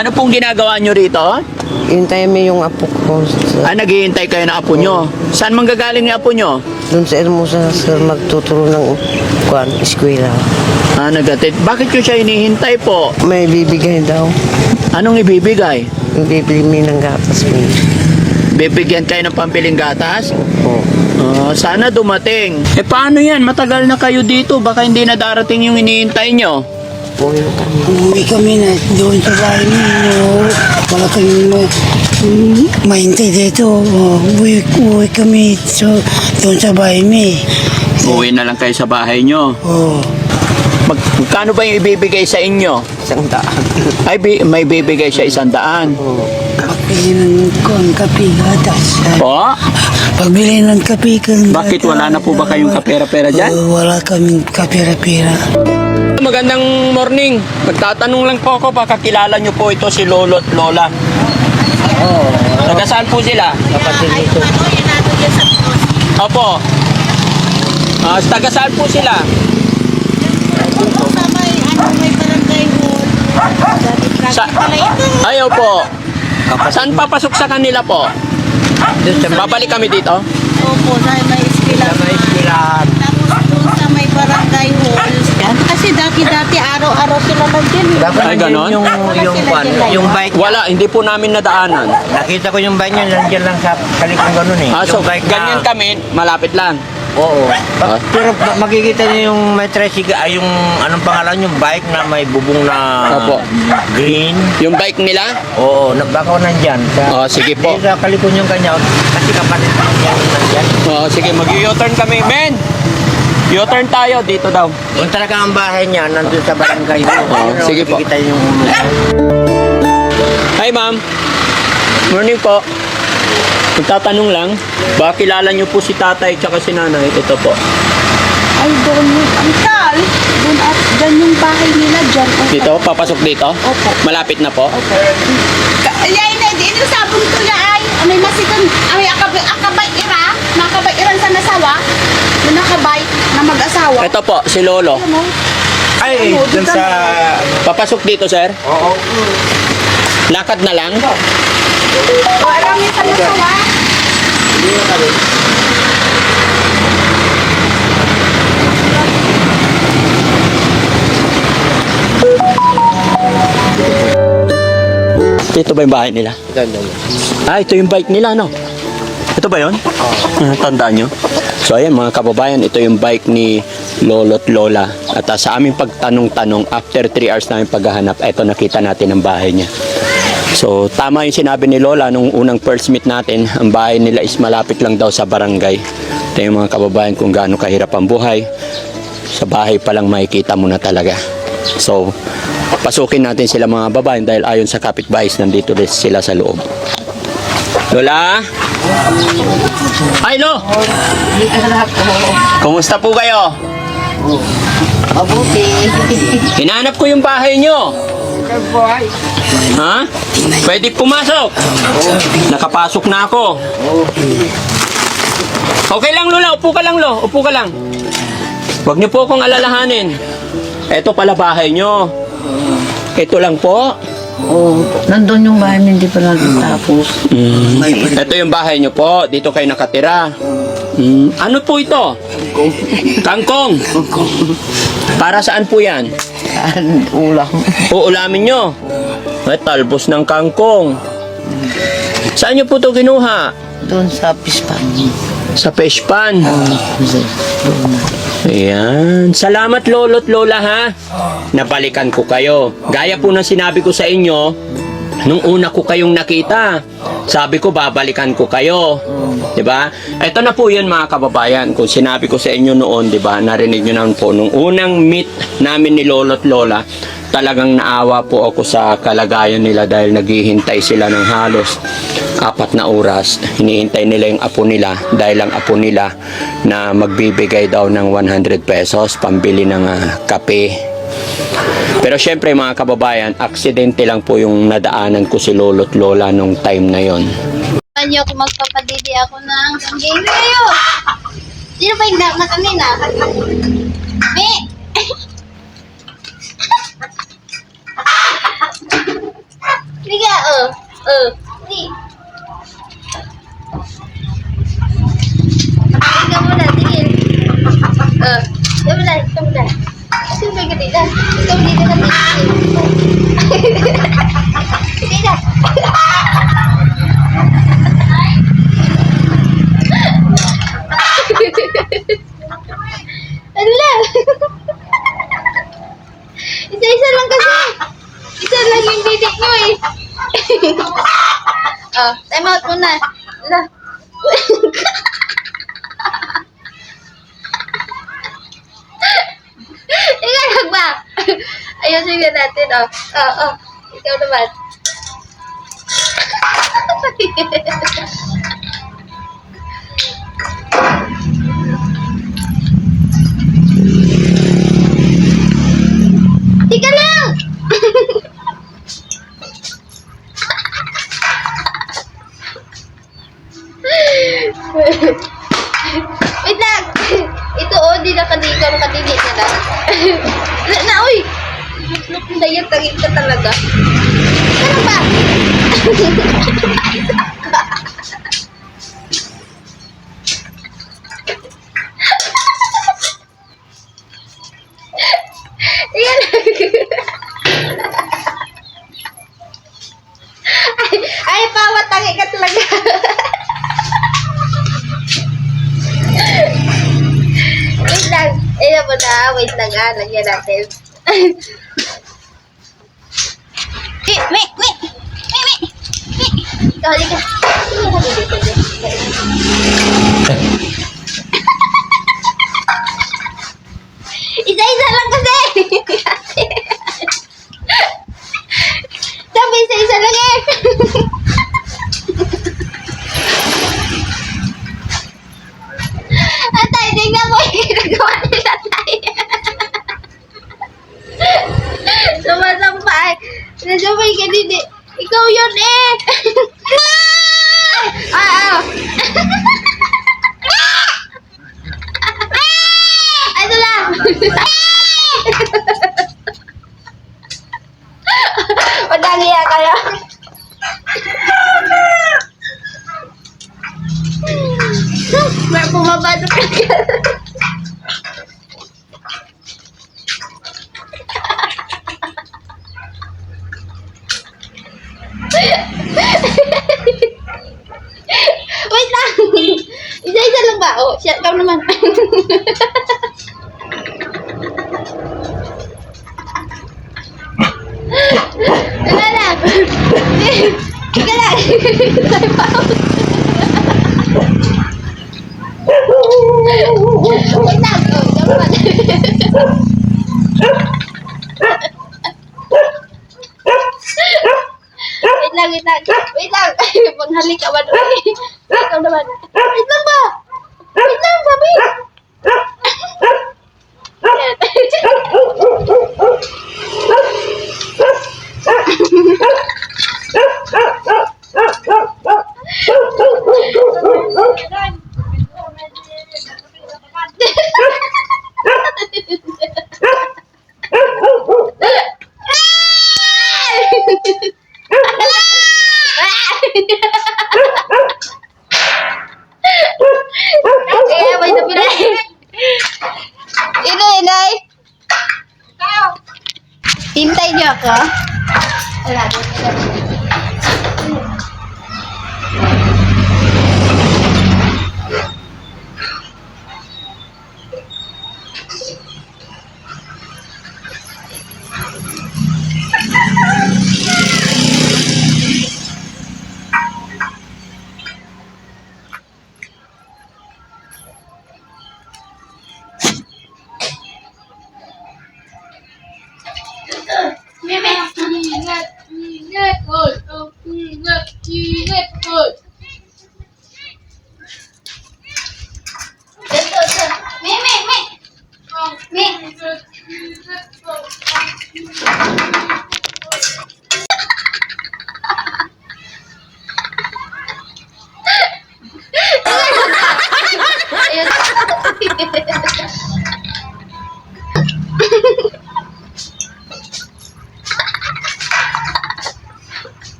Ano pong ginagawa nyo rito? Hintayin mo yung apo ko. Naghihintay kayo ng apo nyo. Saan manggagaling yung apo nyo? Doon sa Hermosa, sir, magtuturo ng eskwela. Nagatid. Bakit nyo siya hinihintay po? May bibigay daw. Anong ibibigay? Yung bibili mo ng gatas mo. Bibigyan kayo ng pambiling gatas? Oo. Sana dumating. Paano yan? Matagal na kayo dito. Baka hindi na darating yung hinihintay nyo. Umuwi kami na doon sa bahay ninyo. Wala kami mahintay dito. Uwi kami doon sa bahay mi. Uwi na lang kayo sa bahay nyo. Oo. Magkano ba yung ibibigay sa inyo? 100. May bibigay siya 100. Pagbili ng kape, gatas. Po? Pagbili ng kape, Bakit wala na po ba kayong kapera-pera dyan? Wala kaming kapera-pera. Magandang morning. Magtatanong lang po ako, baka kilala nyo po ito si Lolo at Lola. Taga saan po sila? Kapatid nito. Opo. Taga saan po sila? Ayaw po. Saan papasok sa kanila po? Babalik kami dito? Opo, sa may eskwelahan. Tapos doon sa may barangay hall. Kasi dati araw-araw sila nandiyan. Ay, ganon? Yung bike. Wala, hindi po namin nadaanan. Nakita ko yung bike niya, nandiyan lang sa kalikong ganun eh. So, Yung bike ganyan kami, malapit lang. Oo. Pero makikita niyo yung may tricycle, yung anong pangalan yung bike na may bubong na Opo. green. Yung bike nila? Oo, nagbakaw nandyan. Sige po. Sa kalikon yung kanya, kasi kapatid pa niya nandyan. Sige, mag-u-turn kami. Ben! U-turn tayo, dito daw. Kung talaga ang bahay niya, nandun sa barangay. Sige po. Makikita yung Hi, ma'am. Morning po. Magtatanong lang, baka kilala niyo po si tatay at si nanay? Ito po. Ay, doon yung angkal. Doon at dyan yung bahay nila dyan. Dito, papasok dito? Opo. Malapit na po? Opo. Ay, ito sabon ko na ay. May masikan. Ay, akabay ira. Makabay iran sa nasawa. Yung nakabay na mag-asawa. Ito po, si Lolo. Ano? Ay, dun sa... Papasok dito, sir? Oo. Lakad na lang? Marami sa nasawa. Ito ba yung bahay nila? Ito yung bike nila, no? Ito ba yun? Tandaan nyo? So, ayan mga kababayan, ito yung bike ni Lolo at Lola. At sa aming pagtanong-tanong, after 3 hours namin paghahanap, ito nakita natin ang bahay niya. So, tama yung sinabi ni Lola nung unang first meet natin, ang bahay nila is malapit lang daw sa barangay. Ito yung mga kababayan kung gaano kahirap ang buhay. Sa bahay pa lang makikita mo na talaga. So, pasukin natin sila mga babayan dahil ayon sa kapitbahay, nandito rin sila sa loob. Lola? Hi, Lo! Kumusta po kayo? Mabuti. Hinanap ko yung bahay nyo. Ha? Pwede pumasok. Nakapasok na ako. Okay lang, Lola. Upo ka lang, Lo. Upo ka lang. Huwag niyo po akong alalahanin. Ito pala bahay nyo. Ito lang po. Oo. Nandun yung bahay, hindi pa natapos. Ito yung bahay nyo po. Dito kayo nakatira. Ano po ito? Kangkong. Para saan po yan? Ulam. Uulamin nyo. Ay, talbos ng kangkong. Saan nyo po ito kinuha? Doon sa Pispan. Sa fish pan. Doon. Ayan. Salamat, Lolo at Lola, ha? Nabalikan ko kayo. Gaya po ng sinabi ko sa inyo, nung una ko kayong nakita, sabi ko, babalikan ko kayo. Diba? Ito na po yun, mga kababayan. Kung sinabi ko sa inyo noon, diba, narinig nyo naman po, nung unang meet namin ni Lolo at Lola, talagang naawa po ako sa kalagayan nila dahil naghihintay sila ng halos 4 na oras. Hinihintay nila yung apo nila dahil ang apo nila na magbibigay daw ng 100 pesos pambili ng kape. Pero syempre mga kababayan, aksidente lang po yung nadaanan ko si Lolo at Lola nung time na yon. Niyo kung magpapadidi ako ng game kayo. Sino ba yung na kanina? Ni. Tingnan mo na, tingin. Tingnan mo na, tingnan mo na. Tingnan mo na, tingnan. Tingnan mo dito na, tingin. Tingnan. Ala! Isa-isa lang kasi. Isa lang yung didik mo eh. Time out muna. Ala. Ikaw lang ba? Ayusin nga natin, Ikaw naman. Ika lang! Wait lang! Ito di nakadikaw nakadili na lang. Uy! Dayat tagig ka talaga. Ano ba? Yan. Ay, pawatangi ka talaga. Wait lang. Ayun mo na. Wait lang lagyan natin. Me. Ikaw, halika. Isa-isa lang kasi. Sabi, isa-isa lang eh. Atay, tingnan mo yung ginagawa nila tayo. Sumasampay. Nasampay ka din eh. Ikaw yun eh. Ano lang? Madaliya kaya. May pumabado ka. Wait lang. Isa-isa lang ba? Siya, ikaw naman. Wala lang. Ika lang. Time out. Wait lang. Ikaw naman. Wait lang. Panghalik ka ba doon? Ikaw naman. Wait lang ba? Wait lang, sabi. May napilay. Inay. Hintay niyo ako. Wala.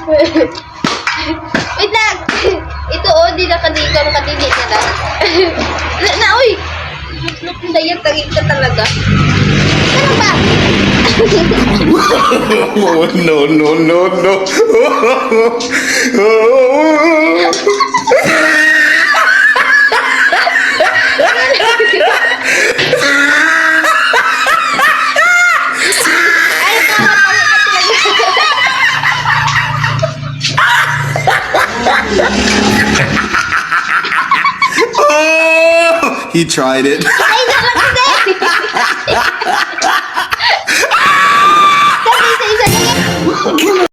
Wait lang! Ito oh, di na kadika mo kadili na lang. Uy! Dayat, tagig ka talaga. Ano ba? Oh, no, no, no, no. Ay, tama, tagig ka talaga. Oh, he tried it. Ay, naman kasi!